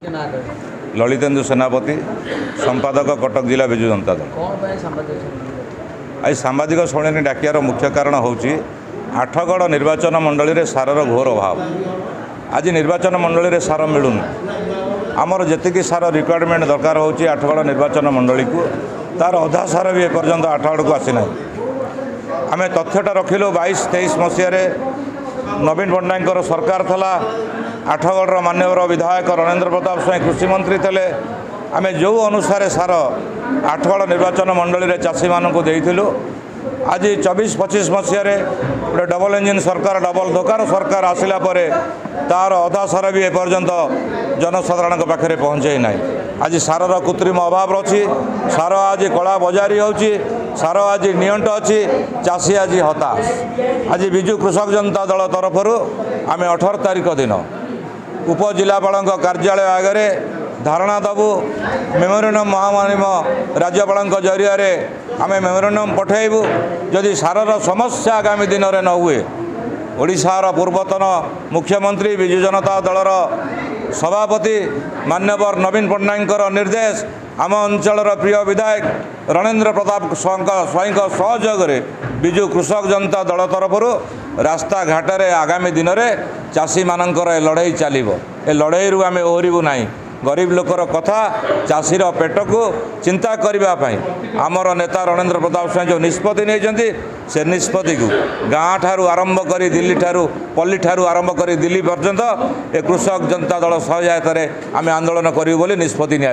ललितेन्दु सेनापति संपादक कटक जिला विजु जनता दल। आज सांबादिक सम्मेलन डाकियार मुख्य कारण होची आठगड़ निर्वाचन मंडली रे सारर घोर अभाव। आज निर्वाचन मंडली रे सार मिलून आमर जी सार रिक्वायरमेंट दरकार होची आठगड़ निर्वाचन मंडली को तार अधा सार भी एपर्यंत आठगड़ को आसी ना। आम तथ्यटा रखिलु 22-23 मसीह नवीन पट्टनायक सरकार थला आठगड़ मान्यवर विधायक रणेंद्र प्रताप स्वाई कृषि मंत्री थे। आम जो अनुसार सार आठगड़ निर्वाचन मंडली रे चाषी मानक देइथिलु। आज 24-25 मसीह गोटे डबल इंजिन सरकार डबल धोकार सरकार आसिला परे तार अधा सार भी एपर्यंत जनसाधारण पाखे पहुँचे ना। आज सारर कृत्रिम अभाव अच्छी सार आज कला बजारी होची सार आज नियंट अच्छी चाषी आज हताश। आज विजु कृषक जनता दल तरफ आम 18 तारिख दिन उपजिलापाल कार्यालय आगे धारणा दबु मेमोरेंडम महामानिम राज्यपाल जरिया आम मेमोरेंडम पठेबू। जदि सारर समस्या आगामी दिन में न हुए ओडिशार पूर्वतन मुख्यमंत्री विजु जनता दलर सभापति मान्यवर नवीन पट्टनायक निर्देश आम अंचलर प्रिय विधायक रणेंद्र प्रताप स्वाई सहयोग विजु कृषक जनता दल तरफ रास्ता घाट आगामी दिन में चाषी मानकर लड़ाई चलो। ए लड़ाई आम ओहरबू ना। गरीब लोकर कथा चाषीर पेट को चिंता करने आमर नेता रणेंद्र प्रताप स्वाई जो निष्पत्ति नहीं से निष्पत्ति को गाँ ठारू आरंभ कर दिल्ली ठारू पल्ली ठारू आरंभ कर दिल्ली पर्यंत ए कृषक जनता दल सहायतार आम आंदोलन करूँ बोली निष्पत्ति नि।